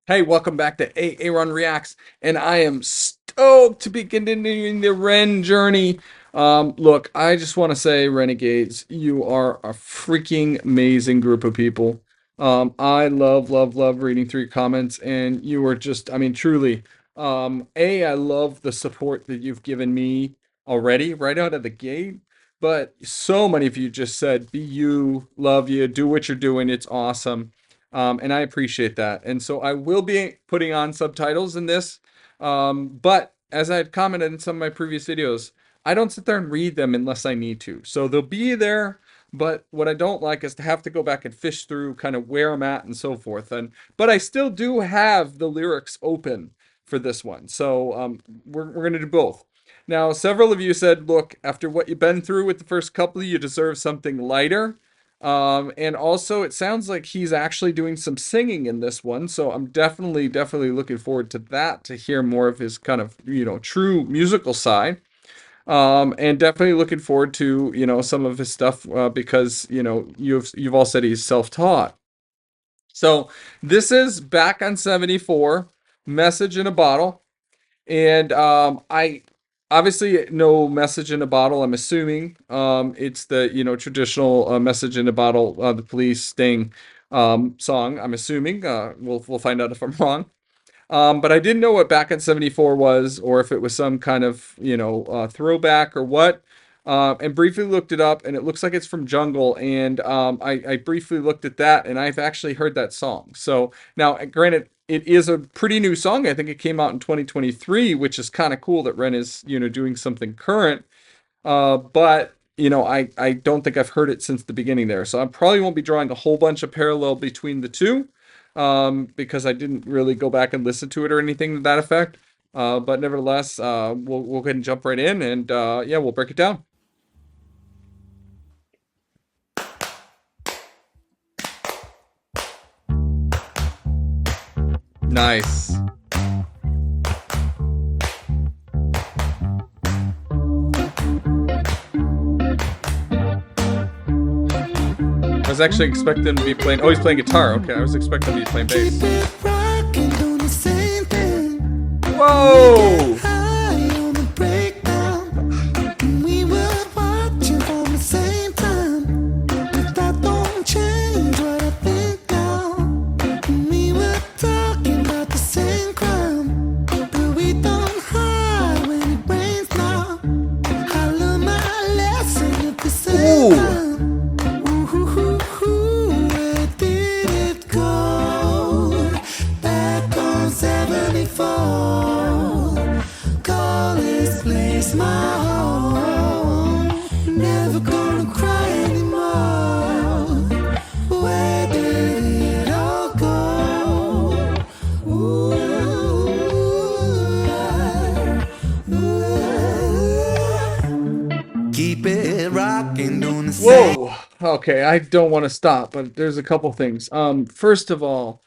Hey, welcome back to A-Aron Reacts, and I am stoked to be continuing the Ren journey. Look, I just want to say, Renegades, you are a freaking amazing group of people. I love reading through your comments, and you are just, I mean, truly, I love the support that you've given me already, right out of the gate. But so many of you just said, be you, love you, do what you're doing, it's awesome. And I appreciate that. And so I will be putting on subtitles in this. But as I had commented in some of my previous videos, I don't sit there and read them unless I need to. So they'll be there, but what I don't like is to have to go back and fish through kind of where I'm at and so forth. But I still do have the lyrics open for this one. So we're going to do both. Now, several of you said, look, after what you've been through with the first couple, you deserve something lighter. And also it sounds like he's actually doing some singing in this one, so I'm definitely looking forward to that, to hear more of his kind of, true musical side. And definitely looking forward to, some of his stuff, because, you've all said he's self-taught. So this is back on 74, Message in a Bottle. And I obviously no message in a bottle. I'm assuming it's the traditional message in a bottle, the Police Sting song. I'm assuming we'll find out if I'm wrong. But I didn't know what Back in '74 was, or if it was some kind of throwback or what. And briefly looked it up, and it looks like it's from Jungle. And I briefly looked at that, and I've actually heard that song. So now, granted, it is a pretty new song. I think it came out in 2023, which is kind of cool that Ren is doing something current. But I don't think I've heard it since the beginning there. So I probably won't be drawing a whole bunch of parallel between the two, because I didn't really go back and listen to it or anything to that effect. But nevertheless, we'll go ahead and jump right in, and yeah, we'll break it down. Nice. I was actually expecting him to be playing. Oh, he's playing guitar. Okay, I was expecting him to be playing bass. Whoa! Never gonna cry anymore. Where did it all go? Ooh, keep it rocking, doing the same. Whoa. Okay, I don't want to stop, but there's a couple things. First of all,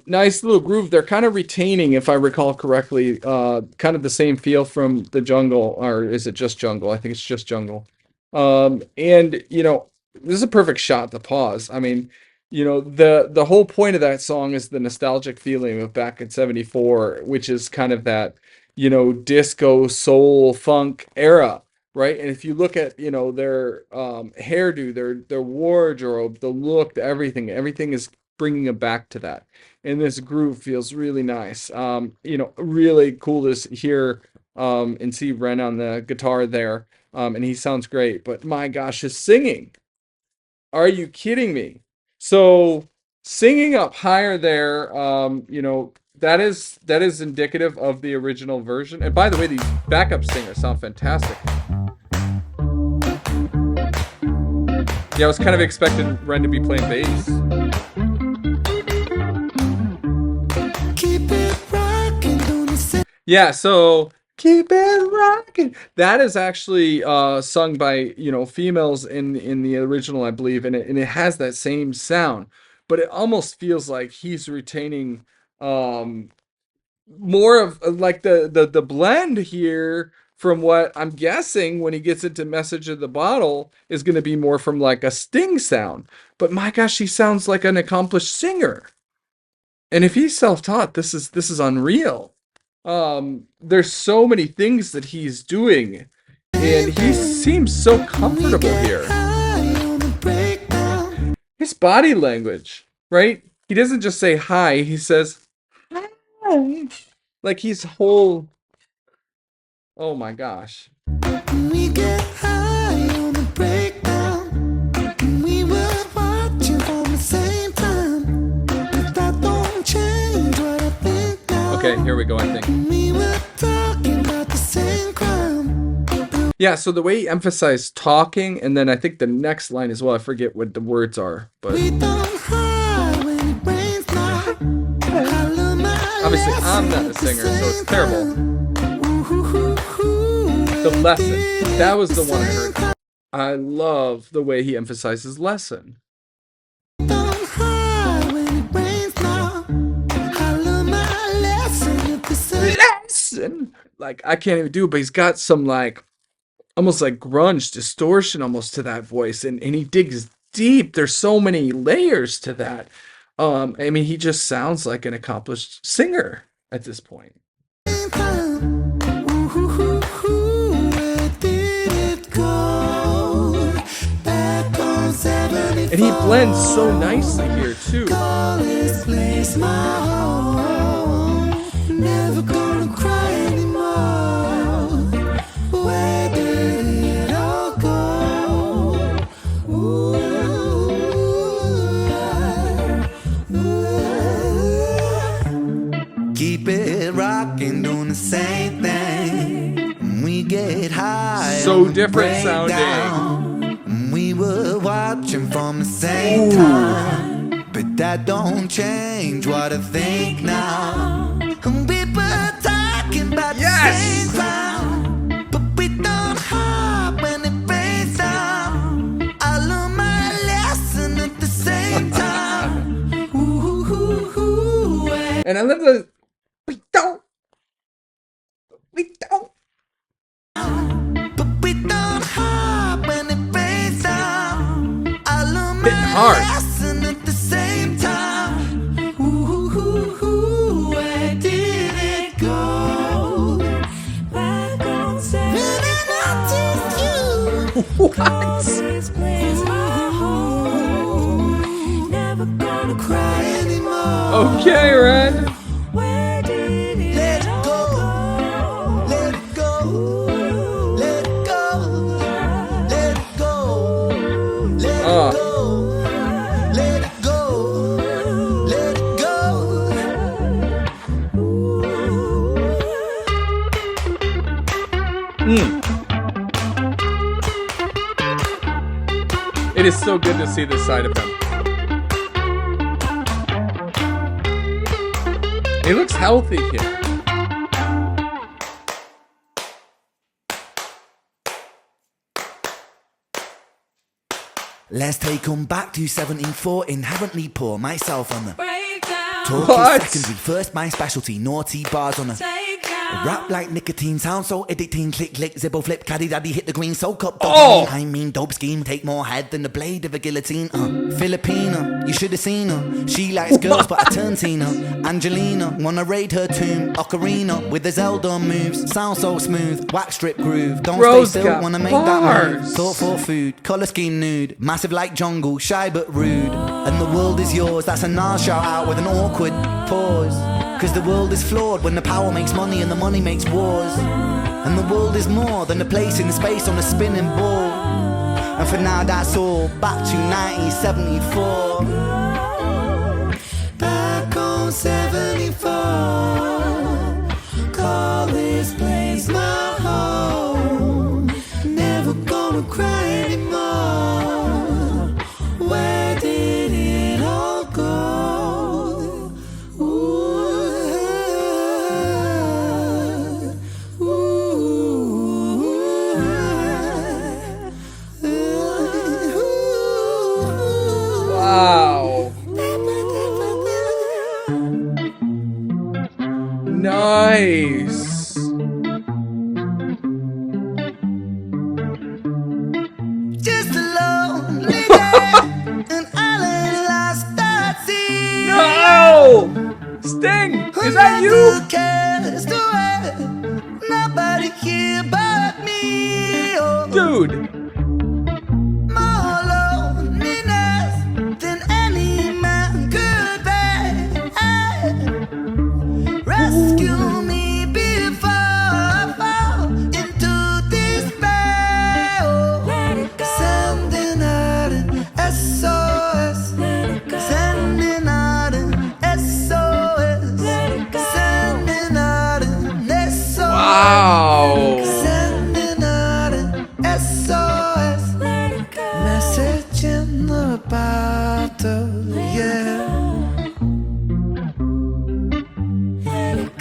nice little groove. They're kind of retaining, if I recall correctly, kind of the same feel from the Jungle, or is it just Jungle? I think it's just Jungle. And this is a perfect shot to pause. I mean, the whole point of that song is the nostalgic feeling of back in '74, which is kind of that, disco, soul, funk era, right? And if you look at, their hairdo, their wardrobe, the look, everything is bringing them back to that. And this groove feels really nice. Really cool to hear and see Ren on the guitar there. And he sounds great, but my gosh, his singing. Are you kidding me? So singing up higher there, that is indicative of the original version. And by the way, these backup singers sound fantastic. Yeah, I was kind of expecting Ren to be playing bass. Keep it rocking, doing the same. Yeah, so keep it rocking. That is actually sung by females in the original, I believe, and it has that same sound, but it almost feels like he's retaining um more of like the blend here from what I'm guessing when he gets into Message of the Bottle is going to be more from like a Sting sound. But my gosh, he sounds like an accomplished singer. And if he's self-taught, this is unreal. There's so many things that he's doing, and he seems so comfortable here. His body language, right? He doesn't just say hi, he says hi. Like he's whole. Oh my gosh. We get high on the breakdown. We were watching from the same time. But that don't change what I think now. Okay, here we go, I think. We were talking about the same crime. Yeah, so the way he emphasized talking, and then I think the next line as well, I forget what the words are, but We don't hide when it rains now. I learned my obviously I'm not a lesson singer, at the so it's same terrible. time. Ooh, The lesson, that was the one I heard. I love the way he emphasizes lesson. don't hide when it rains now. I learned my lesson at the same Lesson! Like, I can't even do it, but he's got some, like, almost like grunge distortion almost to that voice, and he digs deep. There's so many layers to that. I mean, he just sounds like an accomplished singer at this point. time. Ooh, where did it go? Back on 74. And he blends so nicely here, too. Call this place my home. Never gonna cry anymore. Where did it all go? Keep it rocking, doing the same thing. We get high. So on the different breakdown. We were watching from the same time. But that don't change what I think now. And we were talking about Yes! the same time. But we don't hide when it rains down. I learned my lesson at the same time. Ooh, And I love the we don't. but we don't hide when it rains down. I learned Hitting my hard. lesson at the same time. Ooh, where did it go? Back on really not just you. What? This place my home. Never gonna cry anymore. Okay, Ren. Where did it let it go? Let it go. Let it go. Let it go. Let it go. Let it go. Let it go. It is so good to see this side of him. He looks healthy here. Let's take 'em back to 1714. Inherently poor, myself on the Breakdown. talk What? is secondary. First, my specialty, naughty bars on the Take down. rap like nicotine, sound so addicting. Click, click, zibble, flip, caddy, daddy, hit the green, soak up. Oh! Dopamine. I mean, dope scheme, take more head than the blade of a guillotine. Filipina, you should have seen her. She likes girls, but I turn Tina. Angelina, wanna raid her tomb. Ocarina with the Zelda moves, sound so smooth. Wax strip groove, don't Bro's stay still, got wanna make that move. bars. Thought for food, color scheme nude, massive like jungle, shy but rude. And the world is yours, that's a Nas shout out with an awkward pause. Cause the world is flawed when the power makes money and the money makes wars. And the world is more than a place in space on a spinning ball. And for now that's all, back to 1974. Back on 74. Call this place my home. Never gonna cry anymore. Where did it all go? Wow. Nice. Just a lonely day, and all at last I see. No! Is that you? Cast away, nobody here but me. Oh, Dude. more loneliness than any man could bear. Rescue me before I fall into despair. Oh, sending out an SOS. Sending out an SOS. Sending out an SOS. Wow. Sending out an SOS. Message in the bottle, yeah.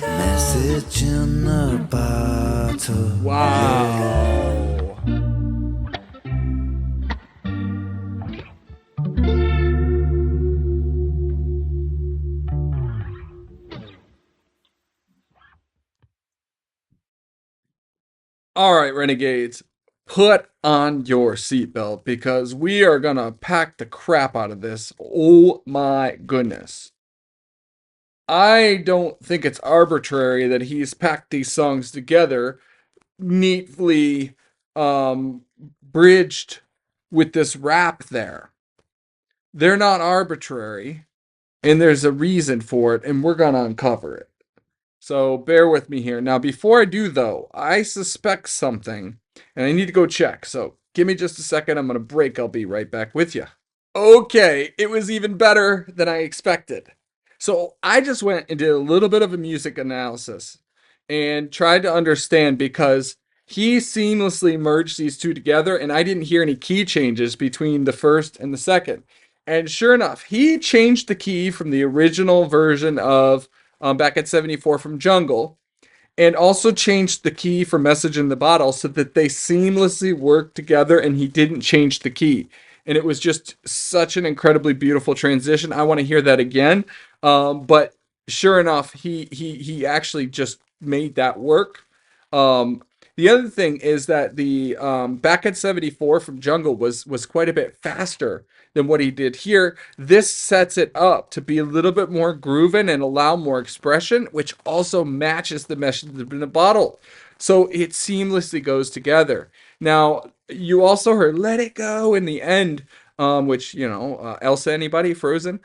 Message in the bottle. Wow. All right, Renegades, put on your seatbelt because we are going to pack the crap out of this. Oh my goodness. I don't think it's arbitrary that he's packed these songs together neatly bridged with this rap there. They're not arbitrary, and there's a reason for it, and we're going to uncover it. So bear with me here. Now, before I do, though, I suspect something, and I need to go check. So give me just a second. I'm going to break. I'll be right back with you. Okay, it was even better than I expected. So I just went and did a little bit of a music analysis and tried to understand because he seamlessly merged these two together, and I didn't hear any key changes between the first and the second. And sure enough, he changed the key from the original version of back at 74 from Jungle, and also changed the key for Message in the Bottle so that they seamlessly worked together and he didn't change the key. And it was just such an incredibly beautiful transition. I want to hear that again. But sure enough, he actually just made that work. Um, the other thing is that the back at 74 from Jungle was quite a bit faster than what he did here. This sets it up to be a little bit more grooving and allow more expression, which also matches the message in the bottle. So it seamlessly goes together. Now, you also heard Let It Go in the end, which, Elsa, anybody? Frozen?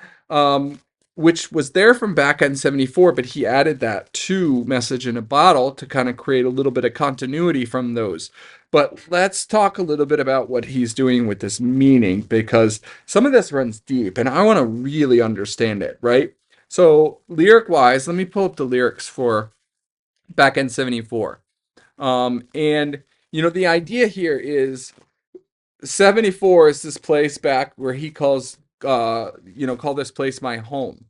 Which was there from back in 74, but he added that to Message in a Bottle to kind of create a little bit of continuity from those. But let's talk a little bit about what he's doing with this meaning, because some of this runs deep and I want to really understand it, right? So, lyric wise, let me pull up the lyrics for back in 74. The idea here is 74 is this place back where he calls, call this place my home.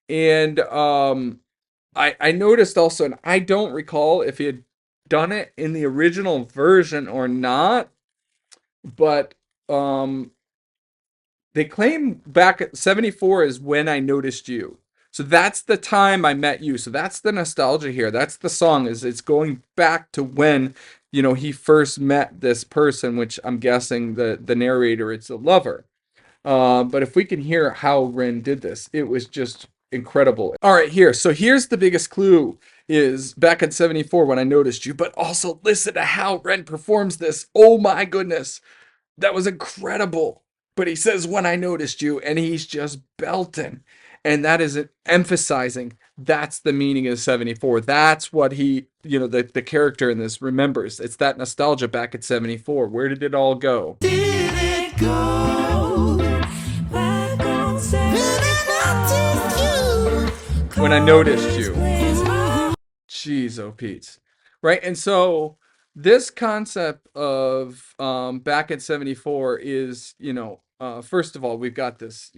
And I noticed also, and I don't recall if he had done it in the original version or not, but they claim back at 74 is when I noticed you. So that's the time I met you. So that's the nostalgia here. That's the song, is it's going back to when, he first met this person, which I'm guessing the narrator, it's a lover. But if we can hear how Ren did this, it was just incredible. All right, here. So here's the biggest clue is back in 74 when I noticed you, but also listen to how Ren performs this. Oh my goodness. That was incredible. But he says when I noticed you, and he's just belting. And that is emphasizing that's the meaning of 74. That's what he, the character in this remembers. It's that nostalgia back at 74. Where did it all go? Did it go back on 74? When I noticed you. Jeez, oh Pete. Right? And so this concept of back at 74 is, first of all, we've got this,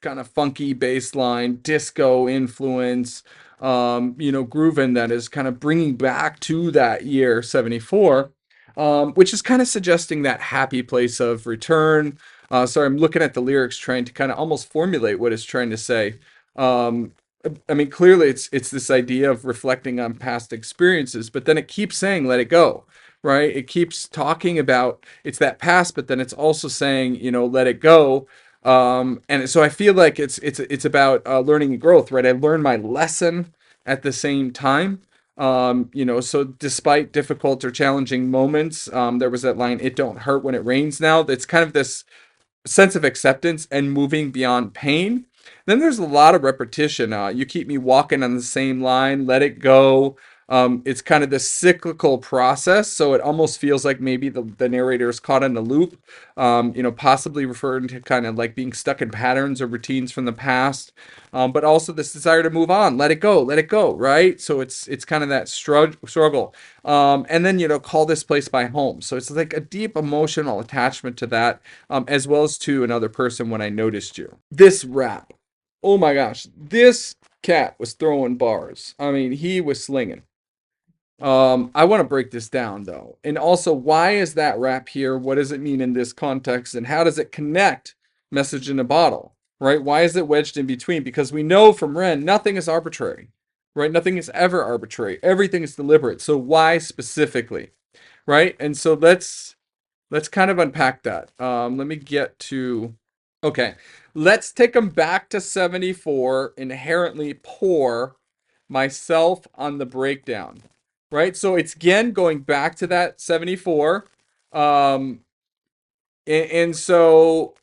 kind of funky bass line, disco influence, grooving that is kind of bringing back to that year 74, which is kind of suggesting that happy place of return. Sorry, I'm looking at the lyrics trying to kind of almost formulate what it's trying to say. Clearly it's this idea of reflecting on past experiences, but then it keeps saying, let it go, right? It keeps talking about it's that past, but then it's also saying, let it go. And so I feel like it's about learning and growth, right? I learned my lesson at the same time. So despite difficult or challenging moments, there was that line, "It don't hurt when it rains now." It's kind of this sense of acceptance and moving beyond pain. Then there's a lot of repetition. You keep me walking on the same line, let it go. It's kind of this cyclical process, so it almost feels like maybe the narrator is caught in a loop, possibly referring to kind of like being stuck in patterns or routines from the past, but also this desire to move on, let it go, right? So it's kind of that struggle. And then, call this place my home. So it's like a deep emotional attachment to that, as well as to another person when I noticed you. This rap, oh my gosh, this cat was throwing bars. I mean, he was slinging. I want to break this down though. And also, why is that rap here? What does it mean in this context? And how does it connect message in a bottle? Right? Why is it wedged in between? Because we know from Ren, nothing is arbitrary. Right? Nothing is ever arbitrary. Everything is deliberate. So why specifically? Right? And so let's kind of unpack that. Let me get to okay. Let's take them back to 74, inherently poor, myself on the breakdown. Right? So it's again going back to that 74. Um and so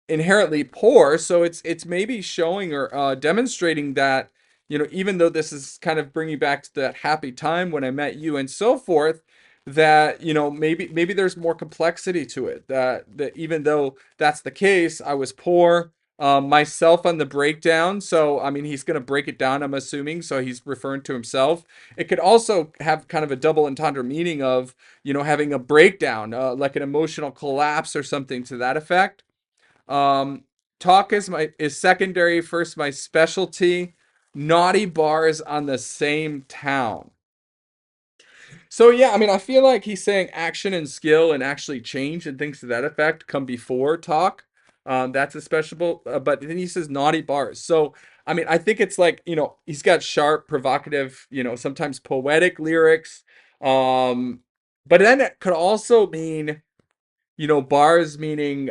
inherently poor, so it's maybe showing or demonstrating that, even though this is kind of bringing back to that happy time when I met you and so forth, that maybe there's more complexity to it, that even though that's the case, I was poor, myself on the breakdown. So I mean, he's going to break it down, I'm assuming, so he's referring to himself. It could also have kind of a double entendre meaning of, having a breakdown, like an emotional collapse or something to that effect. um, Talk is secondary. First, my specialty. Naughty bars on the same town. So yeah, I mean, I feel like he's saying action and skill and actually change and things to that effect come before talk. That's a special, but then he says naughty bars. So I mean, I think it's like, he's got sharp, provocative, sometimes poetic lyrics. Um, but then it could also mean, bars meaning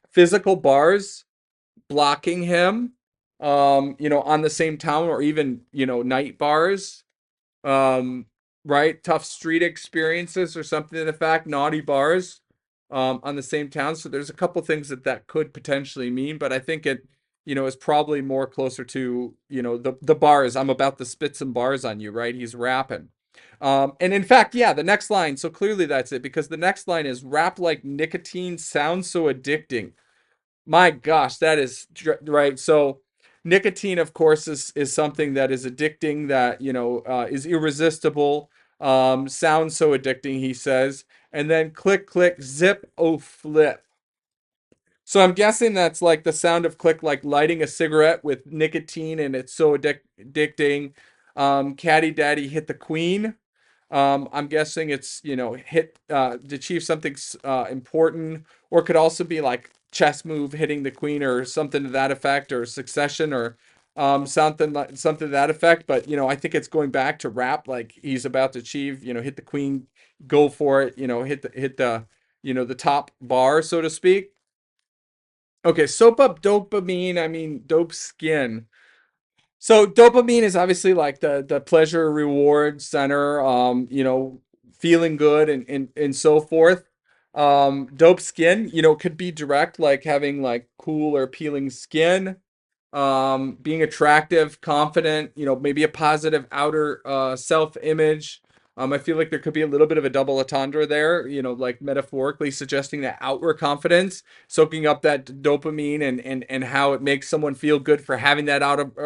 physical bars blocking him, on the same town, or even, night bars, um, right? Tough street experiences or something to the fact, naughty bars, on the same town. So there's a couple things that could potentially mean, but I think it, is probably more closer to, the bars. I'm about to spit some bars on you, right? He's rapping. And in fact, yeah, the next line. So clearly that's it, because the next line is rap like nicotine sounds so addicting. My gosh, that is right. So nicotine, of course, is something that is addicting, that, is irresistible. Sounds so addicting, he says. And then click, click, zip, oh, flip. So I'm guessing that's like the sound of click, like lighting a cigarette with nicotine, and it's so addicting. Caddy Daddy hit the queen. I'm guessing it's, hit to achieve something important, or could also be like chess move hitting the queen or something to that effect, or succession, or something to that effect. But I think it's going back to rap, like he's about to achieve, hit the queen, go for it, hit the the top bar, so to speak. Okay, soap up dopamine. I mean, dope skin. So dopamine is obviously like the pleasure reward center, feeling good and so forth. Dope skin, could be direct, like having like cool or appealing skin, being attractive, confident, maybe a positive outer self image. I feel like there could be a little bit of a double entendre there, like metaphorically suggesting that outward confidence, soaking up that dopamine, and how it makes someone feel good for having that out of,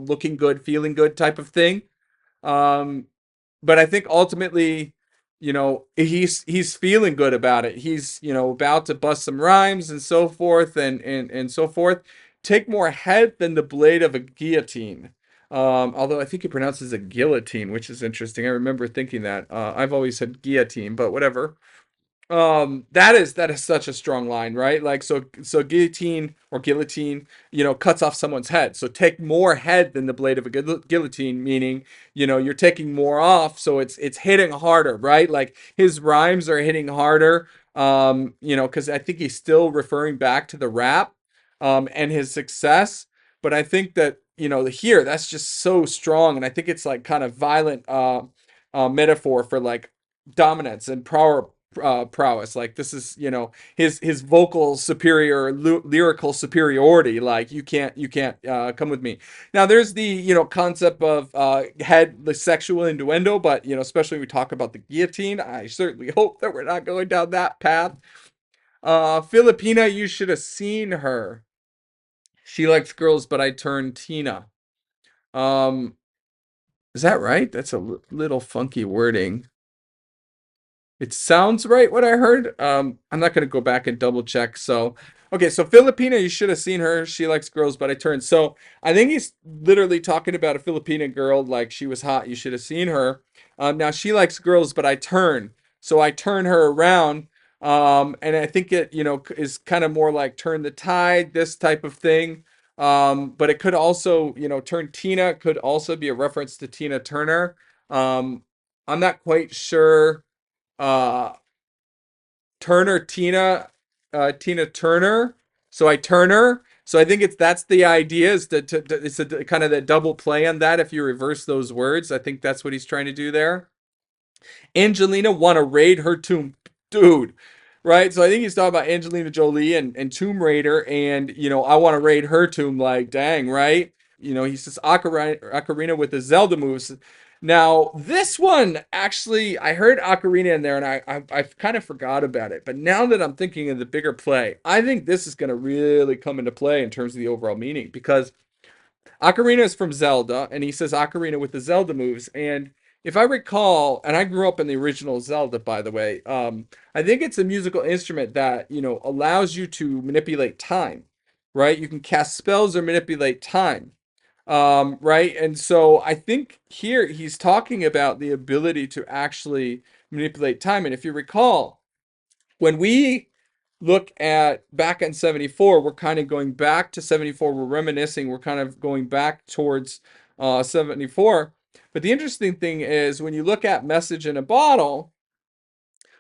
looking good, feeling good type of thing. Um, but I think ultimately, he's feeling good about it. He's, about to bust some rhymes and so forth, and so forth. Take more head than the blade of a guillotine. Although I think he pronounces it guillotine, which is interesting. I remember thinking that. I've always said guillotine, but whatever. That is such a strong line, right? Like, so guillotine, or guillotine, cuts off someone's head. So take more head than the blade of a guillotine, meaning, you're taking more off, so it's hitting harder, right? Like his rhymes are hitting harder. Because I think he's still referring back to the rap and his success. But I think that, here, that's just so strong. And I think it's like kind of violent metaphor for like dominance and prowess. Like this is, his vocal superior, lyrical superiority. Like you can't come with me. Now there's the concept of head the sexual innuendo, but especially when we talk about the guillotine, I certainly hope that we're not going down that path. Filipina, you should have seen her. She likes girls, but I turned Tina. Um, is that right? That's a little funky wording. It sounds right what I heard. I'm not gonna go back and double check. So, okay, so Filipina, you should have seen her. She likes girls, but I turned. So I think he's literally talking about a Filipina girl, like she was hot. You should have seen her. Now she likes girls, but I turn. So I turn her around. And I think it, is kind of more like turn the tide, this type of thing. But it could also, turn Tina could also be a reference to Tina Turner. Um, I'm not quite sure uh Turner Tina Turner. So I Turner. So I think that's the idea is it's a kind of the double play on that if you reverse those words. I think that's what he's trying to do there. Angelina want to raid her tomb, dude. Right, so I think he's talking about Angelina Jolie and Tomb Raider, and I want to raid her tomb. Like, dang, right? He says Ocarina with the Zelda moves. Now, this one actually, I heard Ocarina in there, and I kind of forgot about it. But now that I'm thinking of the bigger play, I think this is going to really come into play in terms of the overall meaning because Ocarina is from Zelda, and he says Ocarina with the Zelda moves. And if I recall, and I grew up in the original Zelda, by the way, I think it's a musical instrument that, allows you to manipulate time, right? You can cast spells or manipulate time, right? And so I think here he's talking about the ability to actually manipulate time. And if you recall, when we look at back in 74, we're kind of going back to 74. We're reminiscing. We're kind of going back towards 74. But the interesting thing is when you look at Message in a Bottle,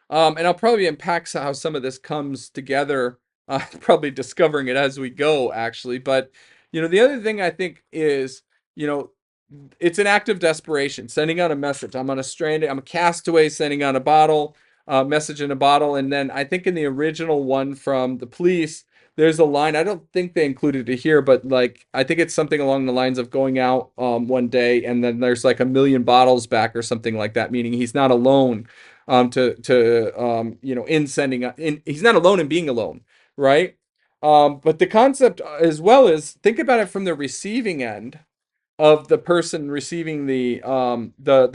and I'll probably unpack how some of this comes together, probably discovering it as we go, actually. But, the other thing I think is, you know, it's an act of desperation, sending out a message. I'm a castaway sending out a message in a bottle. And then I think in the original one from the police, there's a line, I don't think they included it here, but like, I think it's something along the lines of going out one day and then there's like a million bottles back or something like that, meaning he's not alone in sending, he's not alone in being alone, right? But the concept as well is think about it from the receiving end of the person receiving the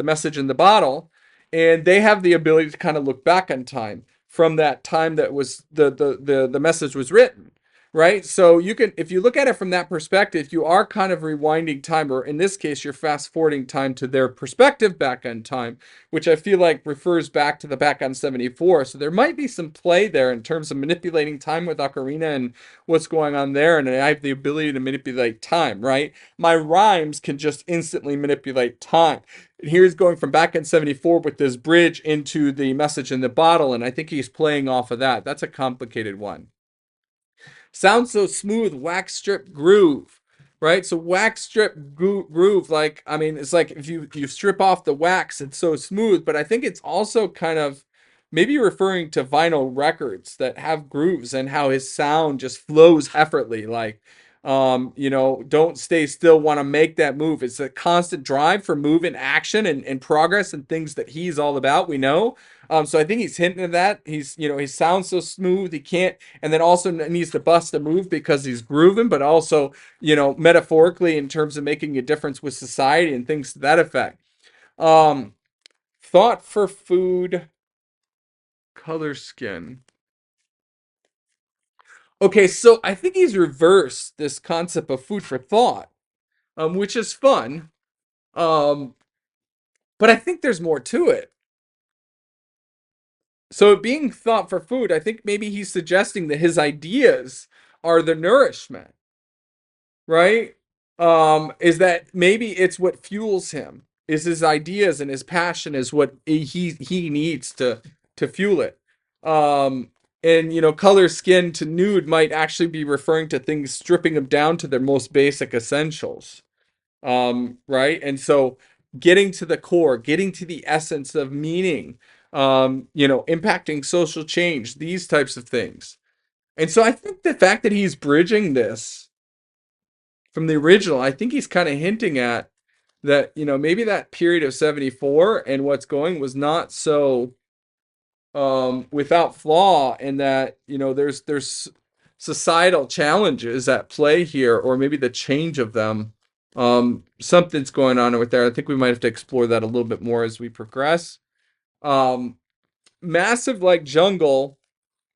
message in the bottle, and they have the ability to kind of look back on time from that time that was the message was written, right? So you can, if you look at it from that perspective, you are kind of rewinding time, or in this case you're fast forwarding time to their perspective back on time, which I feel like refers back to the back on 74. So there might be some play there in terms of manipulating time with Ocarina and what's going on there, and I have the ability to manipulate time, right? My rhymes can just instantly manipulate time. And here's going from back in 74 with this bridge into the message in the bottle, and I think he's playing off of that. That's a complicated one. Sounds so smooth, wax strip groove, right? So wax strip groove, like, I mean, it's like if you strip off the wax, it's so smooth, but I think it's also kind of maybe referring to vinyl records that have grooves and how his sound just flows effortlessly, like, don't stay still, want to make that move. It's a constant drive for move and action and progress and things that he's all about, we know. So I think he's hinting at that. He sounds so smooth. He can't, and then also needs to bust a move because he's grooving, but also, metaphorically in terms of making a difference with society and things to that effect. Um, Thought for food, color skin. Okay, so I think he's reversed this concept of food for thought, which is fun. Um, but I think there's more to it. So being thought for food, I think maybe he's suggesting that his ideas are the nourishment, right? Is that maybe it's what fuels him, is his ideas and his passion is what he needs to fuel it. Um, and color skin to nude might actually be referring to things stripping them down to their most basic essentials. Right? And so getting to the core, getting to the essence of meaning, impacting social change, these types of things. And so I think the fact that he's bridging this from the original, I think he's kind of hinting at that, maybe that period of 74 and what's going was not so without flaw, and that, there's societal challenges at play here, or maybe the change of them. Something's going on with there. I think we might have to explore that a little bit more as we progress. Um, Massive like jungle,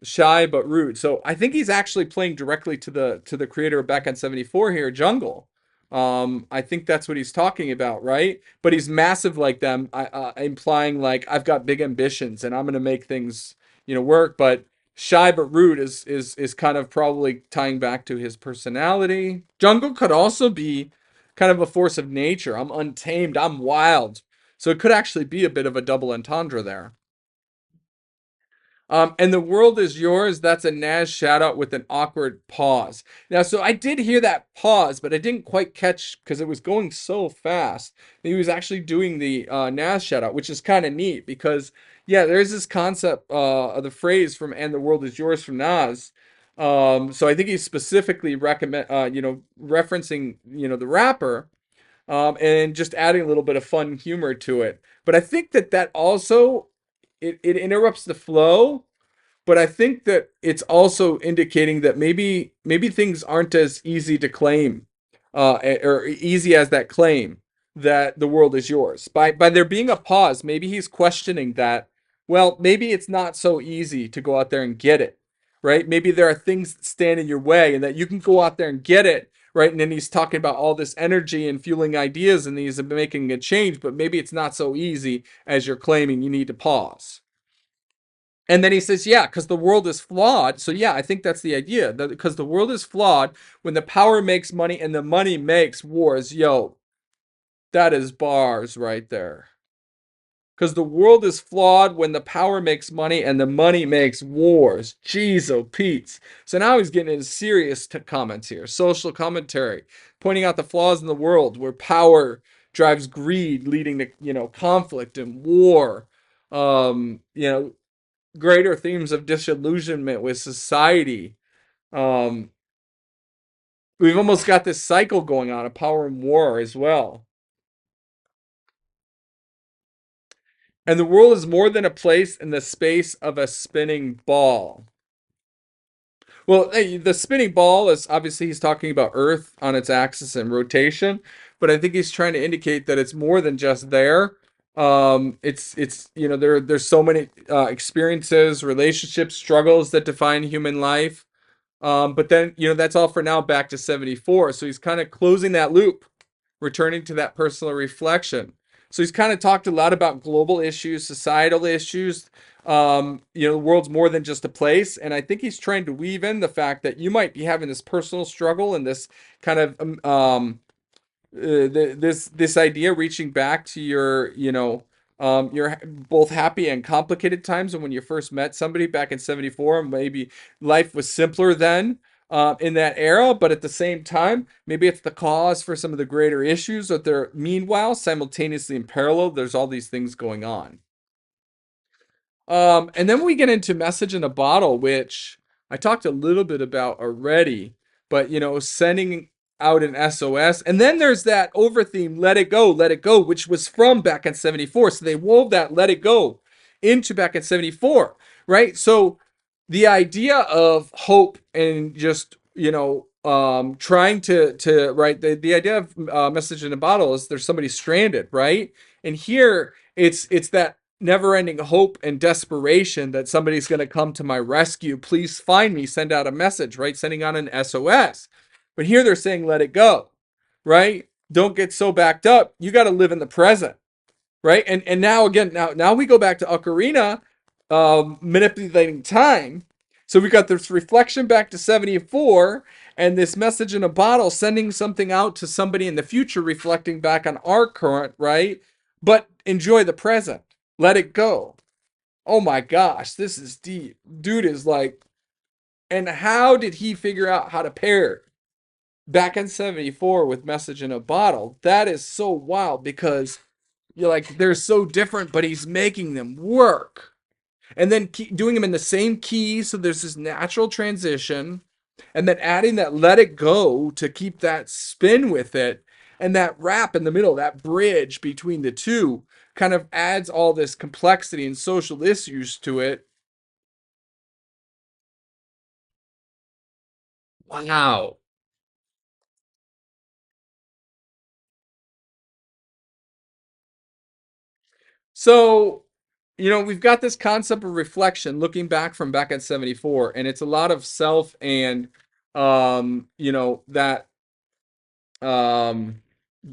shy but rude. So I think he's actually playing directly to the creator of Back on 74 here, Jungle. I think that's what he's talking about, right? But he's massive like them, implying like I've got big ambitions and I'm gonna make things, work. But shy but rude is kind of probably tying back to his personality. Jungle could also be kind of a force of nature. I'm untamed. I'm wild. So it could actually be a bit of a double entendre there. And the world is yours. That's a Nas shout out with an awkward pause. Now, so I did hear that pause, but I didn't quite catch because it was going so fast. He was actually doing the Nas shout out, which is kind of neat because, yeah, there's this concept of the phrase from "And the world is yours" from Nas. So I think he's specifically referencing, the rapper, and just adding a little bit of fun humor to it. But I think that also it interrupts the flow, but I think that it's also indicating that maybe things aren't as easy to claim, or easy as that claim that the world is yours. By there being a pause, maybe he's questioning that. Well, maybe it's not so easy to go out there and get it, right? Maybe there are things that stand in your way, and that you can go out there and get it, right? And then he's talking about all this energy and fueling ideas, and he's making a change, but maybe it's not so easy as you're claiming. You need to pause. And then he says, yeah, because the world is flawed. So, yeah, I think that's the idea. Because the world is flawed when the power makes money and the money makes wars. Yo, that is bars right there. Because the world is flawed when the power makes money and the money makes wars. Jeez, oh, Pete's. So now he's getting into serious comments here. Social commentary, pointing out the flaws in the world where power drives greed, leading to, conflict and war. Um, you know, Greater themes of disillusionment with society. Um, we've almost got this cycle going on of power and war as well. And the world is more than a place in the space of a spinning ball. Well, hey, the spinning ball is obviously he's talking about Earth on its axis and rotation, but I think he's trying to indicate that it's more than just there. It's there's so many experiences, relationships, struggles that define human life. But then, that's all for now, back to 74. So he's kind of closing that loop, returning to that personal reflection. So he's kind of talked a lot about global issues, societal issues. The world's more than just a place. And I think he's trying to weave in the fact that you might be having this personal struggle and this kind of this idea reaching back to your both happy and complicated times, and when you first met somebody back in 74, maybe life was simpler then, in that era, but at the same time maybe it's the cause for some of the greater issues that they're meanwhile simultaneously in parallel. There's all these things going on. And then we get into Message in a Bottle, which I talked a little bit about already, but sending out an SOS. And then there's that over theme, Let It Go, which was from Back in 74. So they wove that Let It Go into Back in 74, right? So the idea of hope and just, trying to right, the idea of Message in a Bottle is there's somebody stranded, right? And here it's that never-ending hope and desperation that somebody's going to come to my rescue. Please find me. Send out a message, right? Sending out an SOS. But here they're saying, let it go, right? Don't get so backed up. You got to live in the present, right? And now again, now we go back to Ocarina, manipulating time. So we got this reflection back to 74, and this message in a bottle, sending something out to somebody in the future, reflecting back on our current, right? But enjoy the present. Let it go. Oh my gosh, this is deep. Dude is like, and how did he figure out how to pair back in 74 with Message in a Bottle? That is so wild because you're like, they're so different, but he's making them work. And then doing them in the same key, so there's this natural transition, and then adding that Let It Go to keep that spin with it, and that rap in the middle, that bridge between the two, kind of adds all this complexity and social issues to it. Wow. So, we've got this concept of reflection looking back from back at 74, and it's a lot of self and that um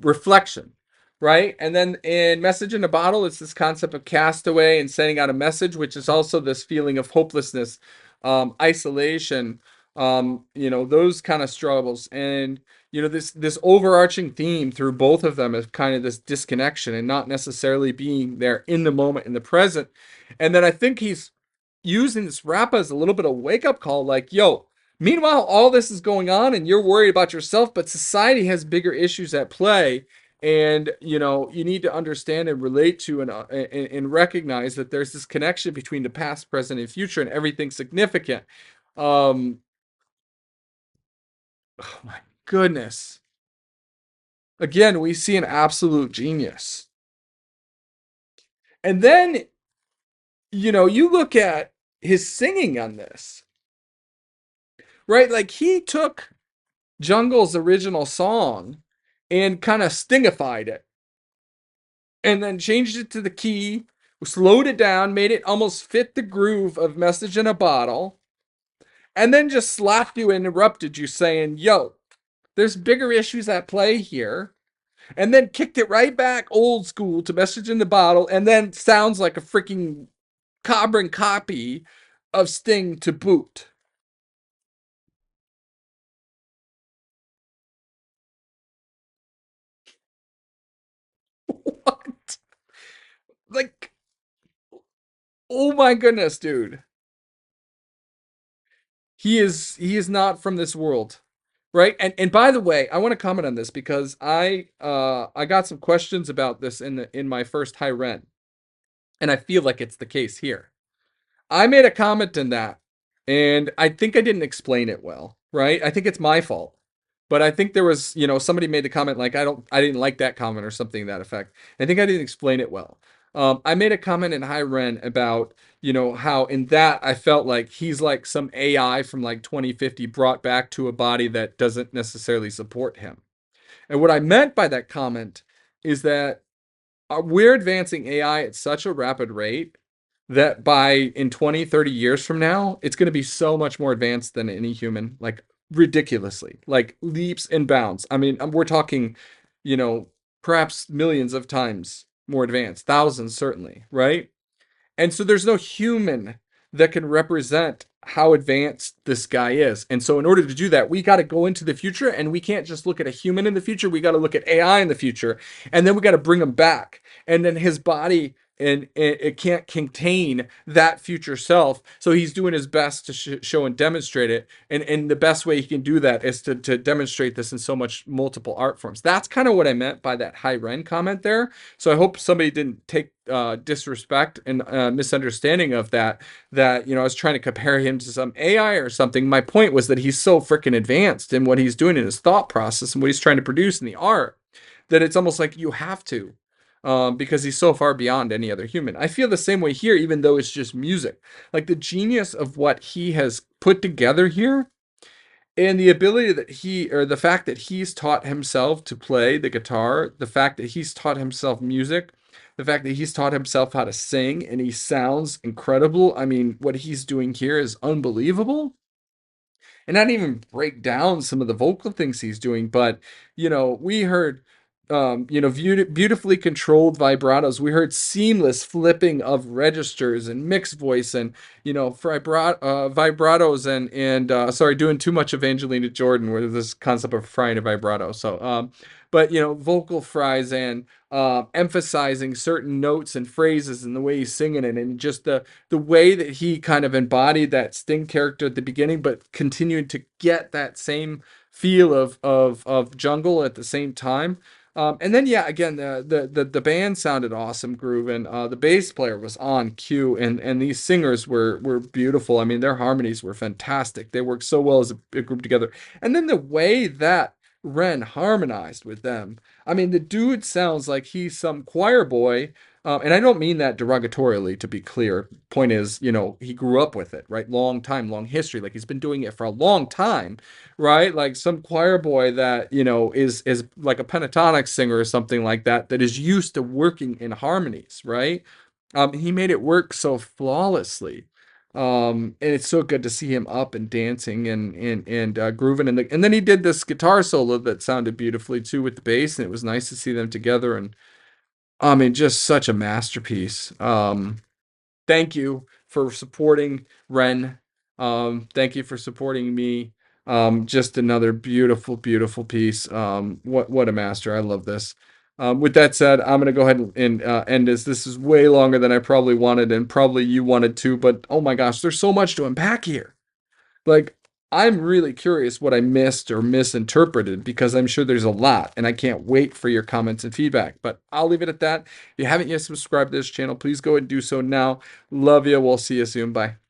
reflection, right? And then in Message in a Bottle, it's this concept of castaway and sending out a message, which is also this feeling of hopelessness, isolation, those kind of struggles. And this overarching theme through both of them is kind of this disconnection and not necessarily being there in the moment, in the present. And then I think he's using this rap as a little bit of wake up call, like, yo, meanwhile, all this is going on and you're worried about yourself, but society has bigger issues at play. And you need to understand and relate to and recognize that there's this connection between the past, present, and future, and everything significant. Um, oh my goodness! Again, we see an absolute genius. And then you look at his singing on this, right? Like he took Jungle's original song and kind of stingified it and then changed it to the key, slowed it down, made it almost fit the groove of Message in a Bottle, and then just slapped you and interrupted you saying, yo, there's bigger issues at play here. And then kicked it right back old school to Message in the Bottle, and then sounds like a freaking carbon copy of Sting to boot. What? Like, oh my goodness, dude. He is not from this world, right? And by the way, I want to comment on this because I got some questions about this in my first high rent, and I feel like it's the case here. I made a comment in that, and I think I didn't explain it well, right? I think it's my fault. But I think there was, somebody made the comment like I didn't like that comment or something to that effect. I think I didn't explain it well. I made a comment in High Ren about, how in that I felt like he's like some AI from like 2050 brought back to a body that doesn't necessarily support him. And what I meant by that comment is that we're advancing AI at such a rapid rate that by in 20, 30 years from now, it's going to be so much more advanced than any human, like ridiculously, like leaps and bounds. I mean, we're talking, you know, perhaps millions of times more advanced, thousands certainly, right? And so there's no human that can represent how advanced this guy is. And so in order to do that, we got to go into the future, and we can't just look at a human in the future. We got to look at AI in the future, and then we got to bring him back. And then his body and it can't contain that future self. So he's doing his best to show and demonstrate it. And the best way he can do that is to demonstrate this in so much multiple art forms. That's kind of what I meant by that high Ren comment there. So I hope somebody didn't take disrespect and misunderstanding of that. That I was trying to compare him to some AI or something. My point was that he's so freaking advanced in what he's doing in his thought process and what he's trying to produce in the art that it's almost like you have to. Because he's so far beyond any other human. I feel the same way here, even though it's just music. Like the genius of what he has put together here, and the ability that the fact that he's taught himself to play the guitar, the fact that he's taught himself music, the fact that he's taught himself how to sing, and he sounds incredible. I mean, what he's doing here is unbelievable. And not even break down some of the vocal things he's doing, but we heard beautifully controlled vibratos. We heard seamless flipping of registers and mixed voice, and vibratos, and sorry, doing too much of Angelina Jordan with this concept of frying a vibrato. So, but vocal fries, and emphasizing certain notes and phrases and the way he's singing it, and just the way that he kind of embodied that Sting character at the beginning, but continued to get that same feel of jungle at the same time. And then yeah, again, the band sounded awesome, grooving. The bass player was on cue, and these singers were beautiful. I mean, their harmonies were fantastic. They worked so well as a group together. And then the way that Ren harmonized with them. I mean, the dude sounds like he's some choir boy. And I don't mean that derogatorily, to be clear. Point is, he grew up with it, right? Long time, long history. Like he's been doing it for a long time, right? Like some choir boy that is like a pentatonic singer or something like that, that is used to working in harmonies, right? He made it work so flawlessly. And it's so good to see him up and dancing and grooving, and then he did this guitar solo that sounded beautifully too with the bass, and it was nice to see them together. And I mean, just such a masterpiece. Thank you for supporting Ren. Thank you for supporting me. Just another beautiful, beautiful piece. What a master. I love this. With that said, I'm gonna go ahead and end this. This is way longer than I probably wanted, and probably you wanted to, but oh my gosh, there's so much to unpack here. Like, I'm really curious what I missed or misinterpreted, because I'm sure there's a lot, and I can't wait for your comments and feedback. But I'll leave it at that. If you haven't yet subscribed to this channel, please go and do so now. Love you. We'll see you soon. Bye.